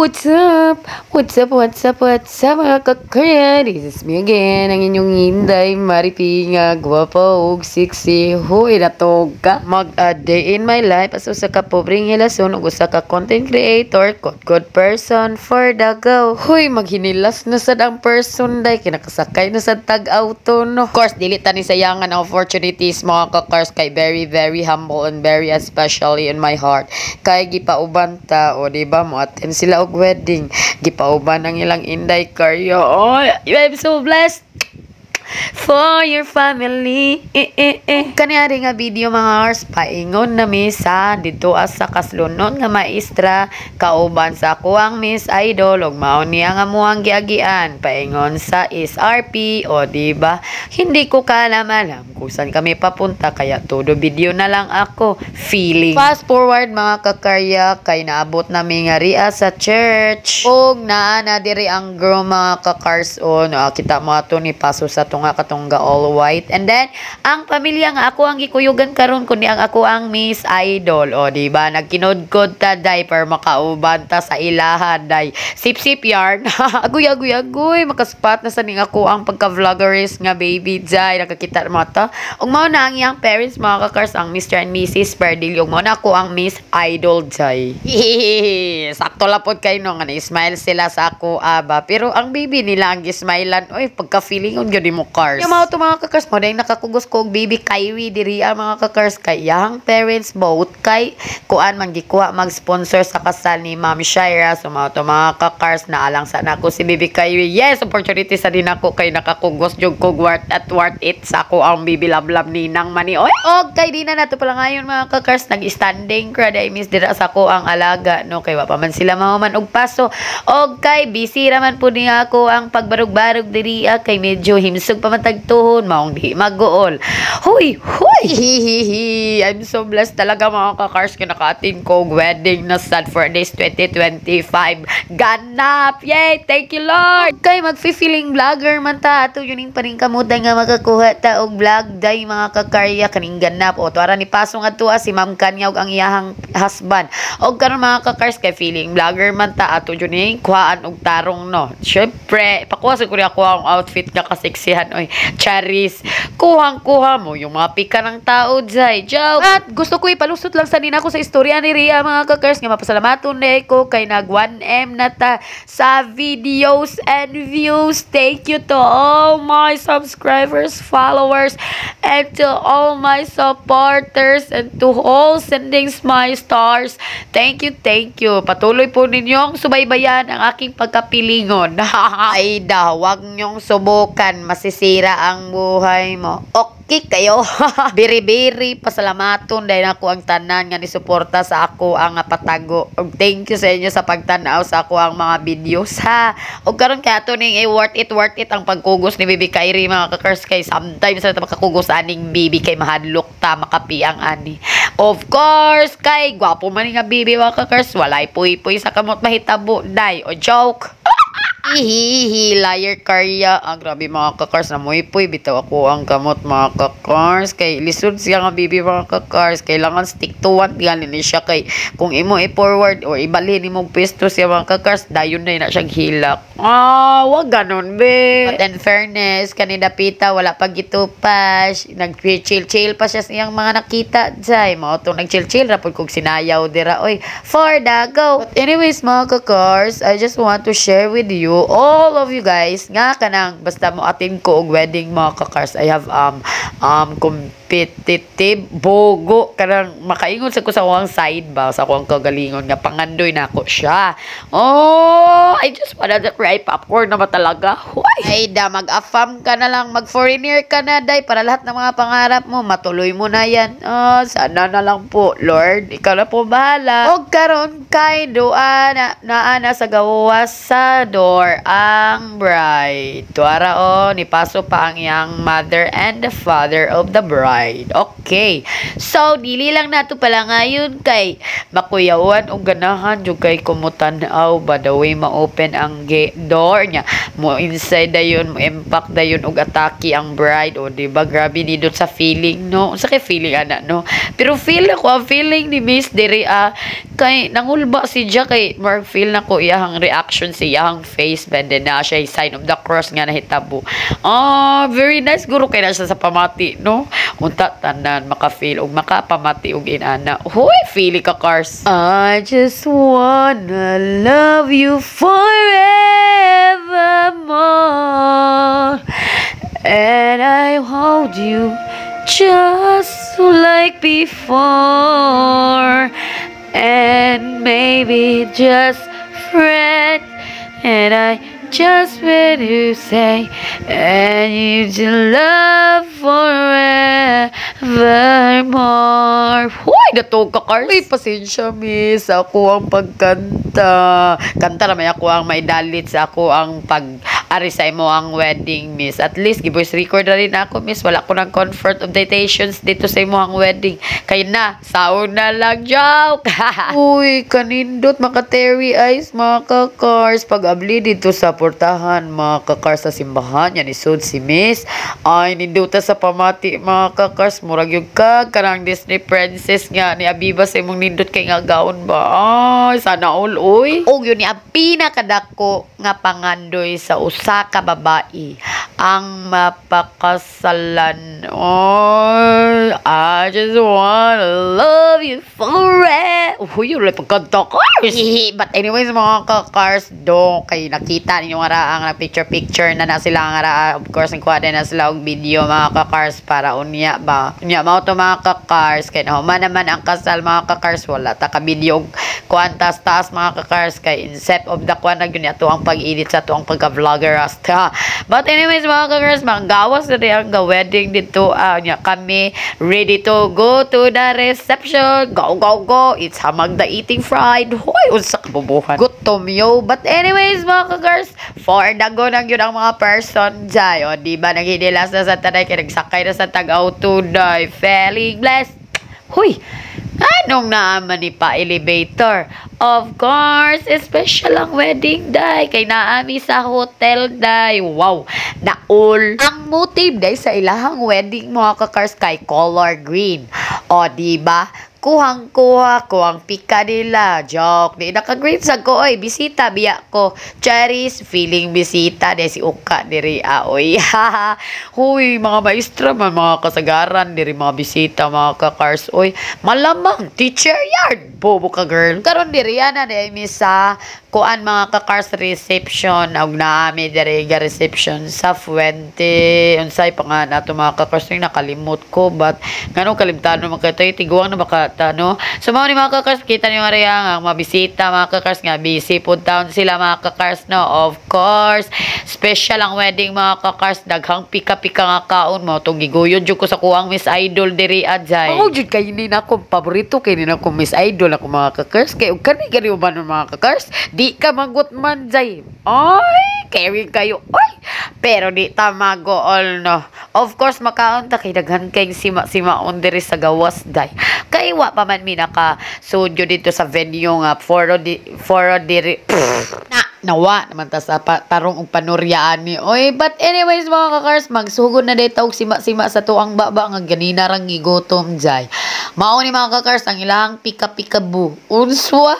What's up? What's up? What's up? What's up mga kakarya? This is me again, ang inyong Inday Maripinga, gwapo ug sexy. Hoy, natog ka. Mag-a day in my life as usa ka pobreng hilason ug usa ka content creator, good person for the go. Hoy, maghinilas na sad ang person day, kinakasakay na sad tag-auto no. Of course, dili ta ni sayangan ang opportunities mga kakars kay very humble and very especially in my heart. Kay gipauban ta o di ba mo attend sila og wedding, gipauban ang ilang Inday Karyo. Oh, I'm so blessed for your family. Kanyari nga video mga hours, paingon na misa dito sa kaslunon nga maestra kauban sa kuang Miss Idol ug mao niya nga muang giagian paingon sa SRP o diba hindi ko alam kung saan kami papunta kaya todo video na lang ako feeling. Fast forward mga kakarya kay naabot nami nga ria sa church ug naa na diri ang girl mga kakars o no, kita mo ato ni paso sa tunga katungga all white. And then ang pamilya nga ako ang gikuyugan karon kundi ang ako ang Miss Idol o di ba nagkinodkod ta day para makauban ta sa ilahan day sip yarn. agoy makaspat na sa ning ako ang pagka-vloggerist nga baby day nakakita mo ta ug mao na ang iyang parents mga kakars ang Mr. and Mrs. Perdilio mo na ako ang Miss Idol day. Sakto lapod kay no nga na-smile sila sa ako aba pero ang baby nila ang gismilean oy pagka-feelingon gyud mo cars. Yung mga mga kakars mo dahil nakakugos ko baby Kyrie diri ang mga kakars kay yang parents both kay kuan man gikuha mag-sponsor sa kasal ni Ma'am Shaira so mga kakars na alang sa nako si baby Kyrie. Yes, opportunity sa din ako kay nakakugos jud ko worth it sa ako ang baby love ninang mani oy. Og kay di na nato pala ngayon mga kakars nag-standing crowd ay miss dira sa ako ang alaga no kay wa pa man sila mahuman og paso og kay busy raman po niya ako ang pagbarug-barug diri kay medyo himsog pamatagtuhon maong di mag-gool. Huy! I'm so blessed talaga mga kakars kinakatin ko wedding na sad for this 2025 ganap. Yay! Thank you Lord! Kay mag-feeling vlogger man ta ato yuning paring kamuday nga makakuha ta og vlog day mga kakarya kaning ganap o tuara ni pasong ato si Ma'am Kanya og ang iyahang husband og karon mga kakars kay feeling vlogger man ta ato yuning kuhaan og tarong no. Syempre pakuha sa ko ang outfit nga kaseksihan oy Charis, kuhang-kuha mo yung mga pika ng tao dyan. Joke! At gusto ko ipalusot lang sa nina ko sa istorya ni Ria mga kakars nga mapasalamaton na ko kay nag 1M na ta sa videos and views. Thank you to all my subscribers, followers, and to all my supporters and to all sending my stars. Thank you. Patuloy po ninyong subaybayan ang aking pagkapilingon. Ay wag nyong subukan, masisira ang buhay mo. Okay kayo. Biri-biri pasalamaton dahil ako ang tanan nga ni suporta sa ako ang patago. Og thank you sa inyo sa pagtanaw sa ako ang mga videos ha. Og karon kay ato ning worth it ang pagkugos ni Baby Kyrie mga kakars kay sometimes sa makakugos aning baby kay mahadlok ta makapiang ani. Of course kay gwapo man nga baby mga kakars walay puy-puy sa kamot mahitabo day o joke. Liar Karya. Grabe mga kakars na muipoy bitaw ako ang kamot mga kakars kay lisod siya nga baby mga kakars kailangan stick to one ganin ni siya kay kung imo i-forward or ibalhin imo pwesto siya mga kakars dayon na siyang hilak. Wag ganon be. But in fairness kanina pita wala pag gitupas nag-chill pa siya siyang mga nakita jay mao to nag-chill rapod kog sinayaw dira oy for the go. But anyways mga kakars I just want to share with you all of you guys nga kanang basta mo atin ko og wedding mga kakars I have competitive bogo kanang makaingon sa ko sa akong side ba sa akong kagalingon nga pangandoy na ako siya. I just wanna try popcorn na talaga. Ay mag-affam ka na lang mag-foreigner ka na day para lahat ng mga pangarap mo matuloy mo na yan. Sana na lang po Lord ikaw na po bahala. Og karon kay doa na sa gawas sa door ang bride. Tuara ni paso pa ang iyang mother and the father of the bride. Okay. So dili lang nato pala ngayon kay makuyawan og ganahan jud kay kumutan-aw ba the way ma-open ang door niya mo inside try dayon mo impact dayon og atake ang bride o di ba grabe nindot sa feeling no sa kay feeling ana no pero feel ako ang feeling ni Miss diri kay nangulba si Jack kay more feel na ko iyang reaction si iyang face and then na siya sign of the cross nga nahitabo very nice guro kay na siya sa pamati no unta tanan maka-feel og makapamati og inana hoy feeling ka cars I just wanna love you forevermore and I hold you just like before and maybe just friend and I just want to say and you to love forevermore. Hoy, natog ka, Cars. Uy, pasensya, miss. Ako ang pagkanta. Kanta naman ako ang maidalit sa ako ang pag-arisay mo ang wedding, miss. At least, gi-voice record na rin ako, miss. Wala ko ng comfort of dictations dito sa imo ang wedding. Kaya na, saon na lang, joke. Uy, kanindot, maka-terry eyes, mga ka-Cars. Pag-abli dito sa portahan, mga ka-Cars sa simbahan. Yan isod si miss. Ay, ninduta sa pamati, mga ka-Cars. Murag yung kanang Disney princess nga ni Abiba sa imong nindot kay nga gaon ba. Ay, sana all, uy. O yun ni ang pinakadako nga pangandoy sa usa ka babae ang mapakasalan. Ay, I just wanna love you forever. Uy, yun lang pagkanta, Cars. But anyways, mga ka-Cars, do kay nakita ninyo nga raang na picture na sila nga ra. Of course, nagkuha din na sila og video, mga ka-Cars, para unya ba. Unya, mao to mga ka-Cars. Kaya naman naman ang kasal, mga ka-Cars, wala ta ka video kuan taas mga ka-Cars kay instead of the kuan na yun ato ang pag-edit sa ato ang pagka-vlogger hasta. But anyways, mga ka-Cars, gawas na rin ang wedding dito. Nya kami ready to go to the reception. Go, go, go. It's hamag the eating fried. Hoy, unsa kabubuhan. Gutom yo. But anyways, mga ka-Cars, for dago nang yun ang mga person dyan. O, diba, naghinilas na sa tanay kaya nagsakay na sa tag-auto na feeling blessed. Huy, anong naaman ni pa elevator? Of course, special ang wedding day. Kay naami sa hotel day. Wow, naul. Ang motive day sa ilahang wedding, mga ka-Cars, kay color green. O, diba? Kuhang-kuha ko ang pika nila. Joke. Di naka-green sa ko. Oy, bisita biya ko. Charis, feeling bisita. De si Uka diri. Oy. Huy, mga maestra man, mga kasagaran diri, mga bisita, mga ka-Cars. Oy, malamang teacher yard. Bobo ka, girl. Karon diri ana de misa kuan, mga ka-Cars, reception. Og naami diri ga reception sa Fuente. Unsay pa nga nato, mga ka-Cars, nakalimot ko, but ngano kalimtan mo magkatay tiguang na baka no? So, mga ni mga ka-Cars, kita niyo nga rin ang mga bisita, mga ka-Cars, nga busy po down sila, mga ka-Cars, no? Of course, special ang wedding, mga ka-Cars, daghang pika-pika nga kaon mo, itong giguyod ko sa kuwang Miss Idol diri adjay. Ako, jud kayo ni na akong paborito, kayo ni na akong Miss Idol, ako mga ka-Cars, kayo kani ba ng mga ka-Cars? Di ka magot man, jay. Ay, carry kayo, ay, pero di tamago all, no? Of course, makaunta kay daghan kay sima-simaon diri sa gawas, day. Kay wa pa man mi naka-studio dito sa venue nga foro diri nawa naman ta sa tarong og panuryaan ni. Oy, but anyways, mga ka-Cars, magsugod na dito og sima-sima sa tuang baba nga ganina rang gigotom jay. Mao ni mga ka-Cars ang ilang pika-pika bu. Unswa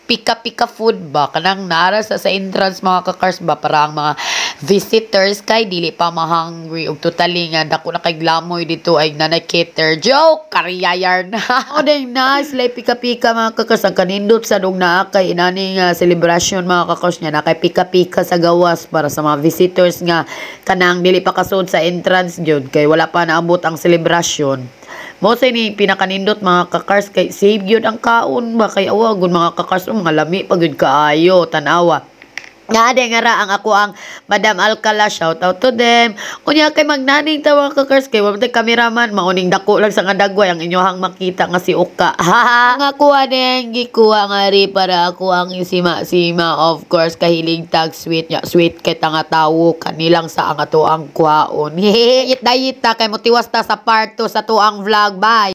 pika-pika food ba kanang nara sa entrance, mga ka-Cars, ba para ang mga visitors kay dili pa ma-hungry og totally nga dako na kay glamoy dito ay nanay-cater. Joke, kariyayar na. O ding nice, like pika-pika, mga ka-Cars, ang kanindot sa dog na kay inani nga celebration, mga ka-Cars, niya na kay pika-pika sa gawas para sa mga visitors nga kanang dili pa kasud sa entrance jud kay wala pa naabot ang celebration. Mo say ni pinakanindot, mga ka-Cars, kay save yun ang kaon ba kay awagon, mga ka-Cars, mga lami pagud kaayo tanawa. Nga de nga ra ang ako ang Madam Alcala, shout out to them. Unya kay magnaning ta, mga ka-Cars, kay wa man cameraman, mauning dako lang sa nga dagway ang inyohang makita nga si Uka. Nga kuha den gikuha nga ri para ako ang sima-sima, of course, kahilig tag sweet nya sweet kay nga tawo kanilang sa ang ato ang kuhaon. Yit dayit ta kay motiwas ta sa part 2 sa tuang vlog. Bye.